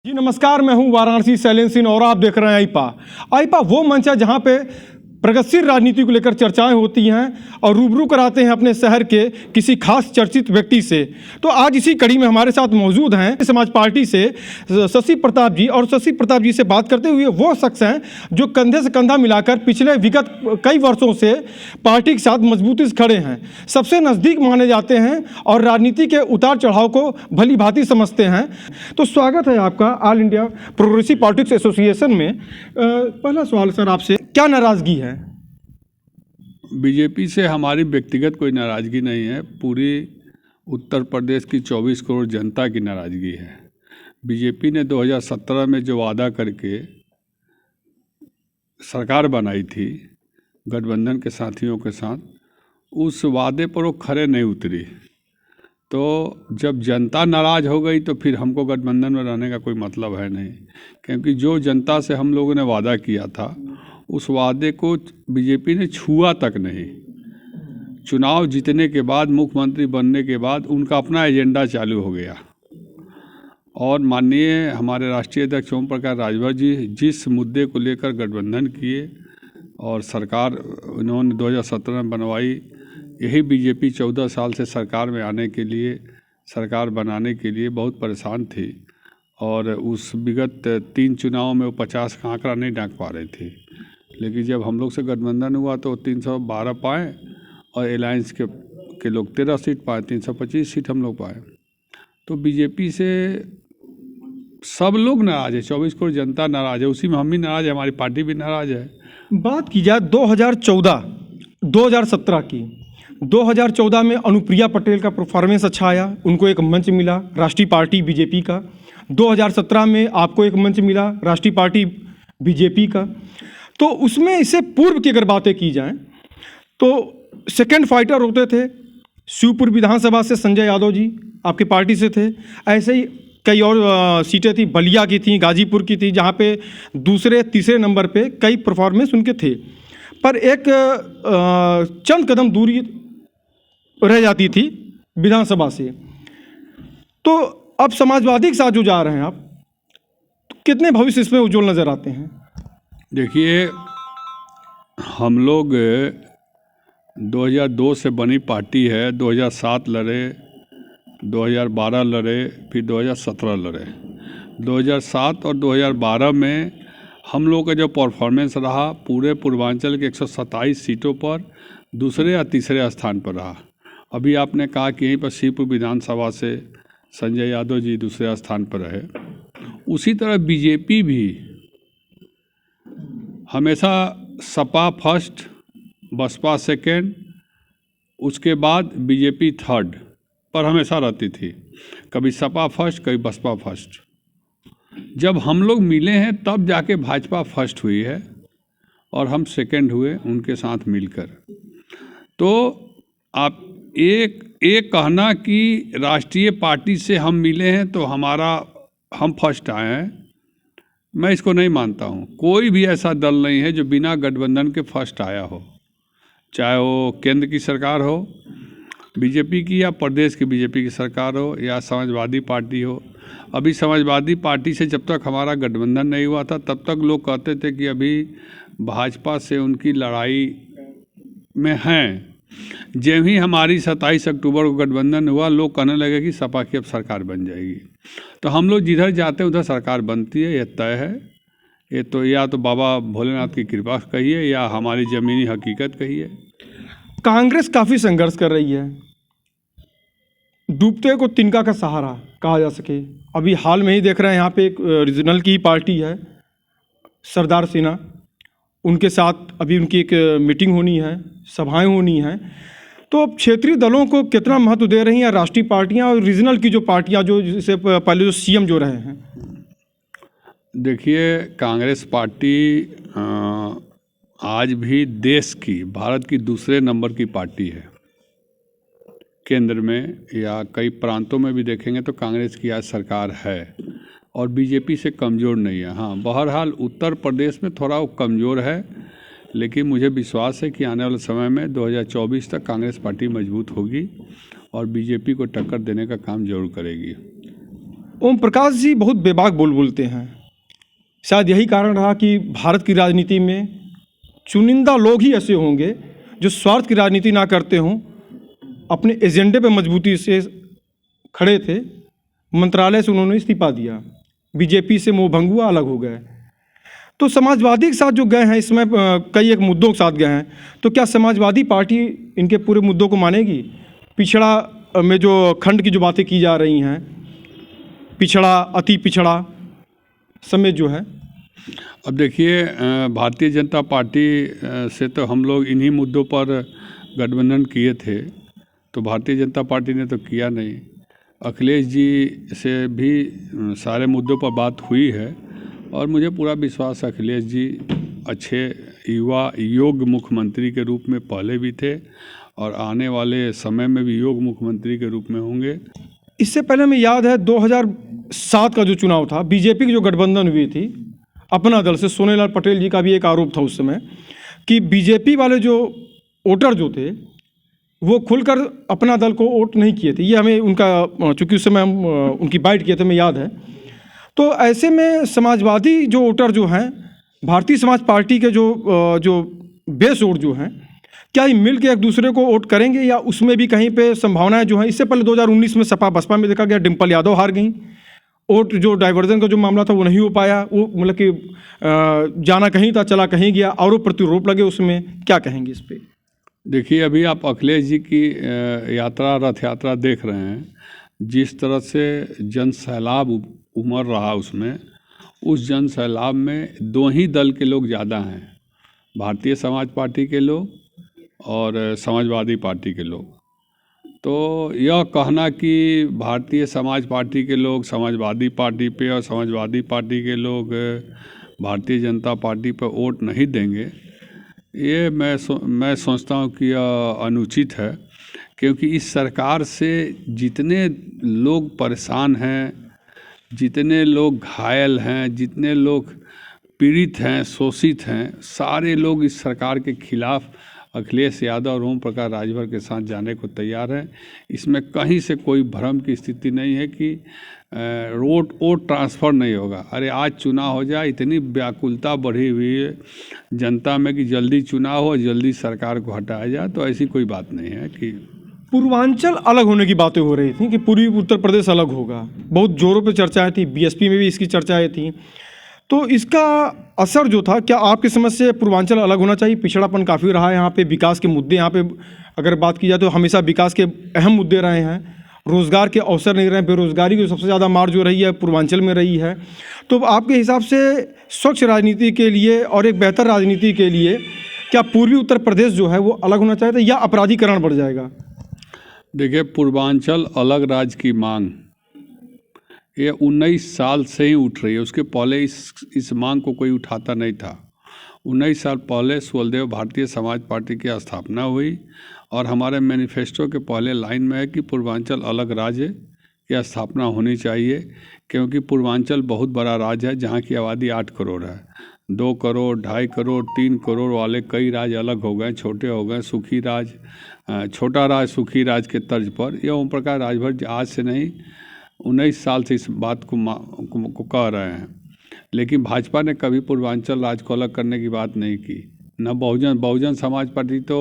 जी नमस्कार, मैं हूं वाराणसी शैलेंद्र सिंह और आप देख रहे हैं आईपा वो मंच है जहां पे प्रगतिशील राजनीति को लेकर चर्चाएं होती हैं और रूबरू कराते हैं अपने शहर के किसी खास चर्चित व्यक्ति से। तो आज इसी कड़ी में हमारे साथ मौजूद हैं समाज पार्टी से शशि प्रताप जी, और शशि प्रताप जी से बात करते हुए वो शख्स हैं जो कंधे से कंधा मिलाकर पिछले विगत कई वर्षों से पार्टी के साथ मजबूती से खड़े हैं, सबसे नज़दीक माने जाते हैं और राजनीति के उतार चढ़ाव को भली भांति समझते हैं। तो स्वागत है आपका all India progressive politics association में। पहला सवाल सर आपसे, क्या नाराज़गी है? बीजेपी से हमारी व्यक्तिगत कोई नाराज़गी नहीं है, पूरी उत्तर प्रदेश की 24 करोड़ जनता की नाराज़गी है। बीजेपी ने 2017 में जो वादा करके सरकार बनाई थी गठबंधन के साथियों के साथ, उस वादे पर वो खरे नहीं उतरी। तो जब जनता नाराज़ हो गई तो फिर हमको गठबंधन में रहने का कोई मतलब है नहीं, क्योंकि जो जनता से हम लोगों ने वादा किया था उस वादे को बीजेपी ने छुआ तक नहीं। चुनाव जीतने के बाद, मुख्यमंत्री बनने के बाद उनका अपना एजेंडा चालू हो गया और माननीय हमारे राष्ट्रीय अध्यक्ष ओम प्रकाश राजभर जी जिस मुद्दे को लेकर गठबंधन किए और सरकार उन्होंने 2017 में बनवाई, यही बीजेपी 14 साल से सरकार में आने के लिए, सरकार बनाने के लिए बहुत परेशान थी और उस विगत 3 चुनावों में वो 50 का आंकड़ा नहीं डांक पा रही थी। लेकिन जब हम लोग से गठबंधन हुआ तो 312 पाए और अलायंस के लोग 13 सीट पाए, 325 सीट हम लोग पाए। तो बीजेपी से सब लोग नाराज़ है, 24 करोड़ जनता नाराज़ है, उसी में हम भी नाराज़ है, हमारी पार्टी भी नाराज़ है। बात की जाए 2014-2017 की, 2014 में अनुप्रिया पटेल का परफॉर्मेंस अच्छा आया, उनको एक मंच मिला राष्ट्रीय पार्टी बीजेपी का। 2017 में आपको एक मंच मिला राष्ट्रीय पार्टी बीजेपी का। तो उसमें इससे पूर्व की अगर बातें की जाएं तो सेकंड फाइटर होते थे शिवपुर विधानसभा से संजय यादव जी आपकी पार्टी से थे, ऐसे ही कई और सीटें थी, बलिया की थी, गाजीपुर की थी, जहां पे दूसरे तीसरे नंबर पे कई परफॉर्मेंस उनके थे, पर एक चंद कदम दूरी रह जाती थी विधानसभा से। तो अब समाजवादी के साथ जो जा रहे हैं आप, तो कितने भविष्य इसमें उज्जवल नज़र आते हैं? देखिए, हम लोग 2002 से बनी पार्टी है, 2007 लड़े, 2012 लड़े, फिर 2017 लड़े। 2007 और 2012 में हम लोग का जो परफॉर्मेंस रहा पूरे पूर्वांचल के 127 सीटों पर दूसरे या तीसरे स्थान पर रहा। अभी आपने कहा कि यहीं पर शिवपुर विधानसभा से संजय यादव जी दूसरे स्थान पर रहे। उसी तरह बीजेपी भी हमेशा सपा फर्स्ट, बसपा सेकेंड, उसके बाद बीजेपी थर्ड पर हमेशा रहती थी, कभी सपा फर्स्ट कभी बसपा फर्स्ट। जब हम लोग मिले हैं तब जाके भाजपा फर्स्ट हुई है और हम सेकेंड हुए उनके साथ मिलकर। तो आप एक कहना कि राष्ट्रीय पार्टी से हम मिले हैं तो हम फर्स्ट आए हैं, मैं इसको नहीं मानता हूँ। कोई भी ऐसा दल नहीं है जो बिना गठबंधन के फर्स्ट आया हो, चाहे वो केंद्र की सरकार हो बीजेपी की या प्रदेश की बीजेपी की सरकार हो या समाजवादी पार्टी हो। अभी समाजवादी पार्टी से जब तक हमारा गठबंधन नहीं हुआ था तब तक लोग कहते थे कि अभी भाजपा से उनकी लड़ाई में हैं। जब ही हमारी 27 अक्टूबर को गठबंधन हुआ, लोग कहने लगे कि सपा की अब सरकार बन जाएगी। तो हम लोग जिधर जाते हैं उधर सरकार बनती है, यह तय है। ये तो या तो बाबा भोलेनाथ की कृपा कहिए या हमारी ज़मीनी हकीकत कहिए। कांग्रेस काफ़ी संघर्ष कर रही है, डूबते को तिनका का सहारा कहा जा सके। अभी हाल में ही देख रहे हैं यहाँ पे एक रीजनल की पार्टी है सरदार सिन्हा, उनके साथ अभी उनकी एक मीटिंग होनी है, सभाएं होनी हैं। तो अब क्षेत्रीय दलों को कितना महत्व दे रही हैं राष्ट्रीय पार्टियां और रीजनल की जो पार्टियां जो जैसे पहले जो सीएम जो रहे हैं? देखिए, कांग्रेस पार्टी आज भी देश की, भारत की दूसरे नंबर की पार्टी है। केंद्र में या कई प्रांतों में भी देखेंगे तो कांग्रेस की आज सरकार है और बीजेपी से कमज़ोर नहीं है। हाँ, बहरहाल उत्तर प्रदेश में थोड़ा वो कमज़ोर है, लेकिन मुझे विश्वास है कि आने वाले समय में 2024 तक कांग्रेस पार्टी मजबूत होगी और बीजेपी को टक्कर देने का काम जरूर करेगी। ओम प्रकाश जी बहुत बेबाक बोलते हैं। शायद यही कारण रहा कि भारत की राजनीति में चुनिंदा लोग ही ऐसे होंगे जो स्वार्थ की राजनीति ना करते हों, अपने एजेंडे पे मजबूती से खड़े थे। मंत्रालय से उन्होंने इस्तीफा दिया, बीजेपी से मोह भंग हुआ, अलग हो गए। तो समाजवादी के साथ जो गए हैं, इसमें कई एक मुद्दों के साथ गए हैं, तो क्या समाजवादी पार्टी इनके पूरे मुद्दों को मानेगी? पिछड़ा में जो खंड की जो बातें की जा रही हैं, पिछड़ा अति पिछड़ा समेत जो है। अब देखिए, भारतीय जनता पार्टी से तो हम लोग इन्हीं मुद्दों पर गठबंधन किए थे, तो भारतीय जनता पार्टी ने तो किया नहीं। अखिलेश जी से भी सारे मुद्दों पर बात हुई है और मुझे पूरा विश्वास है अखिलेश जी अच्छे युवा योग्य मुख्यमंत्री के रूप में पहले भी थे और आने वाले समय में भी योग्य मुख्यमंत्री के रूप में होंगे। इससे पहले हमें याद है 2007 का जो चुनाव था, बीजेपी की जो गठबंधन हुई थी अपना दल से, सोनेलाल पटेल जी का भी एक आरोप था उस समय कि बीजेपी वाले जो वोटर जो थे वो खुलकर अपना दल को वोट नहीं किए थे। ये हमें उनका, चूँकि उस समय हम उनकी बाइट किए थे, हमें याद है। तो ऐसे में समाजवादी जो वोटर जो हैं, भारतीय समाज पार्टी के जो बेस वोट जो हैं, क्या ये मिल के एक दूसरे को वोट करेंगे या उसमें भी कहीं पे संभावनाएं जो हैं? इससे पहले 2019 में सपा बसपा में देखा गया, डिम्पल यादव हार गई, वोट जो डाइवर्जन का जो मामला था वो नहीं हो पाया, वो मतलब कि जाना कहीं था चला कहीं गया, आरोप प्रत्यारोप लगे उसमें। क्या कहेंगे इस पर? देखिए, अभी आप अखिलेश जी की यात्रा, रथ यात्रा देख रहे हैं, जिस तरह से जन सैलाब उमड़ रहा उसमें, उस जन सैलाब में दो ही दल के लोग ज़्यादा हैं, भारतीय समाज पार्टी के लोग और समाजवादी पार्टी के लोग। तो यह कहना कि भारतीय समाज पार्टी के लोग समाजवादी पार्टी पे और समाजवादी पार्टी के लोग भारतीय जनता पार्टी पर वोट नहीं देंगे, ये मैं सोचता हूँ कि यह अनुचित है, क्योंकि इस सरकार से जितने लोग परेशान हैं, जितने लोग घायल हैं, जितने लोग पीड़ित हैं, शोषित हैं, सारे लोग इस सरकार के खिलाफ अखिलेश यादव और ओम प्रकाश राजभर के साथ जाने को तैयार हैं। इसमें कहीं से कोई भ्रम की स्थिति नहीं है कि वोट ट्रांसफ़र नहीं होगा। अरे आज चुनाव हो जाए, इतनी व्याकुलता बढ़ी हुई है जनता में कि जल्दी चुनाव हो, जल्दी सरकार को हटाया जाए, तो ऐसी कोई बात नहीं है कि पूर्वांचल अलग होने की बातें हो रही थी कि पूर्वी उत्तर प्रदेश अलग होगा, बहुत जोरों पे चर्चाएं थी, बीएसपी में भी इसकी चर्चाएं थी। तो इसका असर जो था, क्या आपकी समझ से पूर्वांचल अलग होना चाहिए? पिछड़ापन काफ़ी रहा है यहाँ पे, विकास के मुद्दे यहाँ पे अगर बात की जाए तो हमेशा विकास के अहम मुद्दे रहे हैं, रोज़गार के अवसर नहीं रहे, बेरोज़गारी की सबसे ज़्यादा मार जो रही है पूर्वांचल में रही है। तो आपके हिसाब से स्वच्छ राजनीति के लिए और एक बेहतर राजनीति के लिए क्या पूर्वी उत्तर प्रदेश जो है वो अलग होना चाहिए या अपराधीकरण बढ़ जाएगा? देखिए, पूर्वांचल अलग राज्य की मांग ये 19 साल से ही उठ रही है। उसके पहले इस मांग को कोई उठाता नहीं था। 19 साल पहले सुहलदेव भारतीय समाज पार्टी की स्थापना हुई और हमारे मैनिफेस्टो के पहले लाइन में है कि पूर्वांचल अलग राज्य की स्थापना होनी चाहिए, क्योंकि पूर्वांचल बहुत बड़ा राज्य है जहाँ की आबादी 8 करोड़ है। 2 करोड़, 2.5 करोड़, 3 करोड़ वाले कई राज्य अलग हो गए, छोटे हो गए। सुखी राज, छोटा राज सुखी राज के तर्ज पर यह ओम प्रकाश राजभर आज से नहीं 19 साल से इस बात को कह रहे हैं, लेकिन भाजपा ने कभी पूर्वांचल राज्य को अलग करने की बात नहीं की। न बहुजन समाज पार्टी तो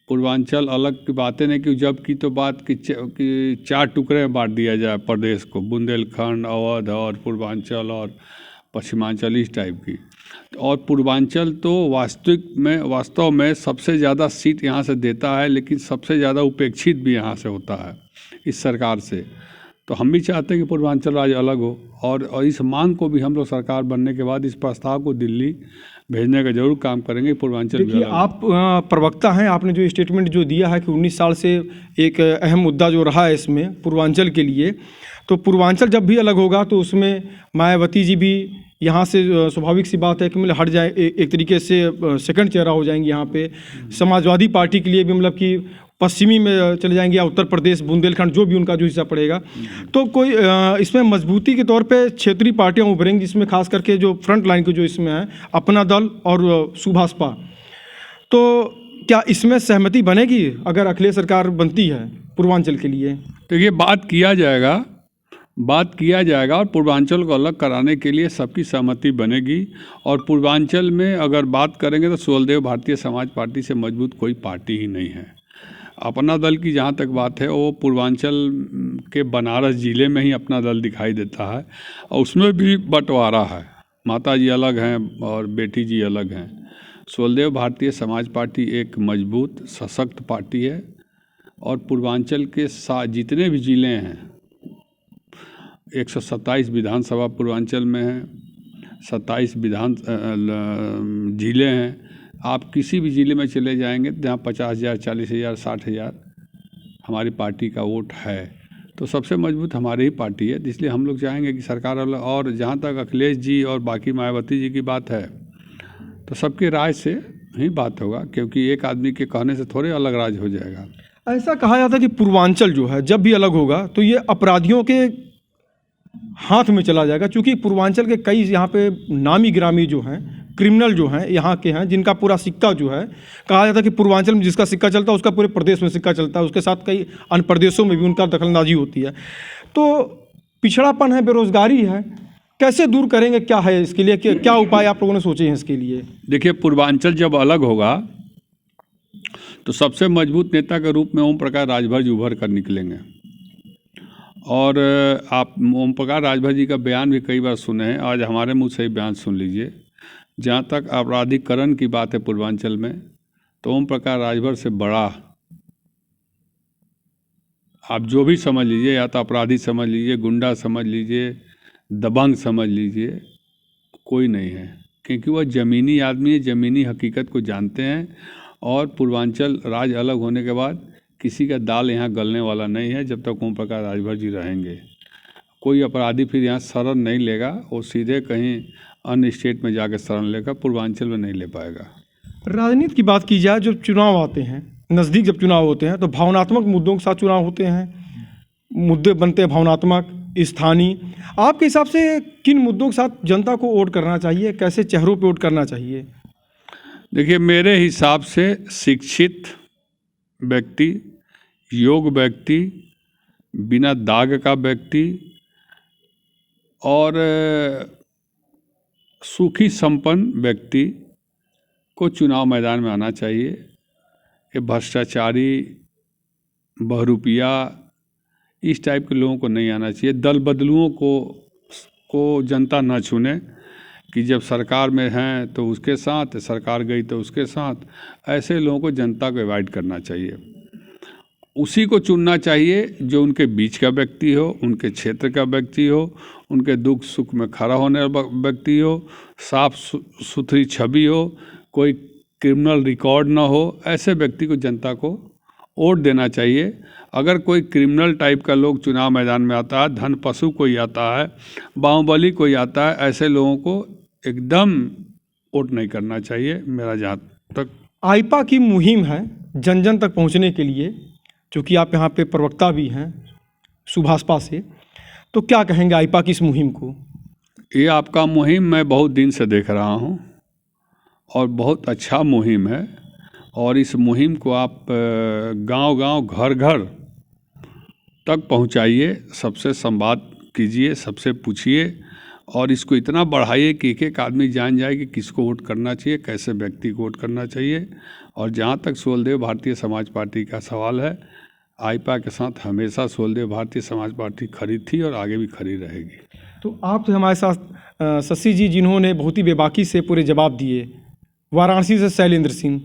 पूर्वांचल अलग की बातें नहीं की, जब की तो बात कि 4 टुकड़े में बांट दिया जाए प्रदेश को, बुंदेलखंड, अवध और पूर्वांचल और पश्चिमांचल, इस टाइप की। और पूर्वांचल तो वास्तव में सबसे ज़्यादा सीट यहाँ से देता है, लेकिन सबसे ज़्यादा उपेक्षित भी यहाँ से होता है इस सरकार से। तो हम भी चाहते हैं कि पूर्वांचल राज्य अलग हो और इस मांग को भी हम लोग सरकार बनने के बाद इस प्रस्ताव को दिल्ली भेजने का जरूर काम करेंगे। पूर्वांचल भी अलग। आप प्रवक्ता हैं, आपने जो स्टेटमेंट जो दिया है कि 19 साल से एक अहम मुद्दा जो रहा है इसमें पूर्वांचल के लिए, तो पूर्वांचल जब भी अलग होगा तो उसमें मायावती जी भी यहाँ से स्वाभाविक सी बात है कि मतलब हट जाए, एक तरीके से सेकंड चेहरा हो जाएंगे यहाँ पे। समाजवादी पार्टी के लिए भी मतलब कि पश्चिमी में चले जाएंगे या उत्तर प्रदेश, बुंदेलखंड, जो भी उनका जो हिस्सा पड़ेगा। तो कोई इसमें मजबूती के तौर पे क्षेत्रीय पार्टियाँ उभरेंगी, जिसमें खास करके जो फ्रंट लाइन के जो इसमें है अपना दल और सुभाषपा। तो क्या इसमें सहमति बनेगी अगर अखिलेश सरकार बनती है पूर्वांचल के लिए? तो ये बात किया जाएगा बात किया जाएगा और पूर्वांचल को अलग कराने के लिए सबकी सहमति बनेगी। और पूर्वांचल में अगर बात करेंगे तो सुहलदेव भारतीय समाज पार्टी से मजबूत कोई पार्टी ही नहीं है। अपना दल की जहाँ तक बात है, वो पूर्वांचल के बनारस ज़िले में ही अपना दल दिखाई देता है और उसमें भी बंटवारा है, माता जी अलग हैं और बेटी जी अलग हैं। सुहलदेव भारतीय समाज पार्टी एक मजबूत सशक्त पार्टी है और पूर्वांचल के जितने भी ज़िले हैं, 127 विधानसभा पूर्वांचल में हैं, 27 ज़िले हैं। आप किसी भी ज़िले में चले जाएंगे जहाँ 50,000, 40,000, 60,000 हमारी पार्टी का वोट है, तो सबसे मजबूत हमारी ही पार्टी है। इसलिए हम लोग चाहेंगे कि सरकार अलग। और जहाँ तक अखिलेश जी और बाकी मायावती जी की बात है, तो सबकी राय से ही बात होगा, क्योंकि एक आदमी के कहने से थोड़े अलग राज हो जाएगा। ऐसा कहा जाता है कि पूर्वांचल जो है जब भी अलग होगा तो ये अपराधियों के हाथ में चला जाएगा, क्योंकि पूर्वांचल के कई यहाँ पे नामी गिरामी जो हैं, क्रिमिनल जो हैं यहाँ के हैं, जिनका पूरा सिक्का जो है, कहा जाता है कि पूर्वांचल में जिसका सिक्का चलता है उसका पूरे प्रदेश में सिक्का चलता है, उसके साथ कई अन्य प्रदेशों में भी उनका दखलंदाजी होती है। तो पिछड़ापन है, बेरोजगारी है, कैसे दूर करेंगे, क्या है इसके लिए, क्या उपाय आप लोगों ने सोचे हैं इसके लिए? देखिए, पूर्वांचल जब अलग होगा तो सबसे मजबूत नेता के रूप में ओम प्रकाश राजभर जी उभर कर निकलेंगे। और आप ओम प्रकाश राजभर जी का बयान भी कई बार सुने हैं, आज हमारे मुंह से ही बयान सुन लीजिए। जहाँ तक आपराधिकरण की बात है पूर्वांचल में, तो ओम प्रकाश राजभर से बड़ा आप जो भी समझ लीजिए, या तो अपराधी समझ लीजिए, गुंडा समझ लीजिए, दबंग समझ लीजिए, कोई नहीं है। क्योंकि वह ज़मीनी आदमी है, ज़मीनी हकीकत को जानते हैं। और पूर्वांचल राज्य अलग होने के बाद किसी का दाल यहाँ गलने वाला नहीं है जब तक ओम प्रकाश राजभर जी रहेंगे। कोई अपराधी फिर यहाँ शरण नहीं लेगा, वो सीधे कहीं अन्य स्टेट में जाकर शरण लेगा, पूर्वांचल में नहीं ले पाएगा। राजनीति की बात की जाए, जब चुनाव आते हैं, नज़दीक जब चुनाव होते हैं, तो भावनात्मक मुद्दों के साथ चुनाव होते हैं, मुद्दे बनते हैं भावनात्मक, स्थानीय। आपके हिसाब से किन मुद्दों के साथ जनता को वोट करना चाहिए, कैसे चेहरों पे वोट करना चाहिए? देखिए, मेरे हिसाब से शिक्षित व्यक्ति, योग्य व्यक्ति, बिना दाग का व्यक्ति और सुखी संपन्न व्यक्ति को चुनाव मैदान में आना चाहिए। ये भ्रष्टाचारी, बहरूपिया, इस टाइप के लोगों को नहीं आना चाहिए। दल बदलुओं को जनता न चुने कि जब सरकार में हैं तो उसके साथ, सरकार गई तो उसके साथ। ऐसे लोगों को जनता को अवॉइड करना चाहिए। उसी को चुनना चाहिए जो उनके बीच का व्यक्ति हो, उनके क्षेत्र का व्यक्ति हो, उनके दुख सुख में खड़ा होने वाला व्यक्ति हो, साफ सुथरी छवि हो, कोई क्रिमिनल रिकॉर्ड ना हो। ऐसे व्यक्ति को जनता को वोट देना चाहिए। अगर कोई क्रिमिनल टाइप का लोग चुनाव मैदान में आता है, धन पशु कोई आता है, बाहुबली कोई आता है, ऐसे लोगों को एकदम वोट नहीं करना चाहिए। मेरा जहाँ तक आईपा की मुहिम है जन जन तक पहुंचने के लिए, चूँकि आप यहाँ पे प्रवक्ता भी हैं सुभाषपा से, तो क्या कहेंगे आईपा की इस मुहिम को? ये आपका मुहिम मैं बहुत दिन से देख रहा हूँ और बहुत अच्छा मुहिम है। और इस मुहिम को आप गांव-गांव, घर-घर तक पहुंचाइए, सबसे संवाद कीजिए, सबसे पूछिए और इसको इतना बढ़ाइए कि एक एक आदमी जान जाए कि किसको वोट करना चाहिए, कैसे व्यक्ति को वोट करना चाहिए। और जहाँ तक सुहलदेव भारतीय समाज पार्टी का सवाल है, आईपा के साथ हमेशा सुहलदेव भारतीय समाज पार्टी खड़ी थी और आगे भी खड़ी रहेगी। तो आप तो हमारे साथ शशि जी, जिन्होंने बहुत ही बेबाकी से पूरे जवाब दिए। वाराणसी से शैलेंद्र सिंह।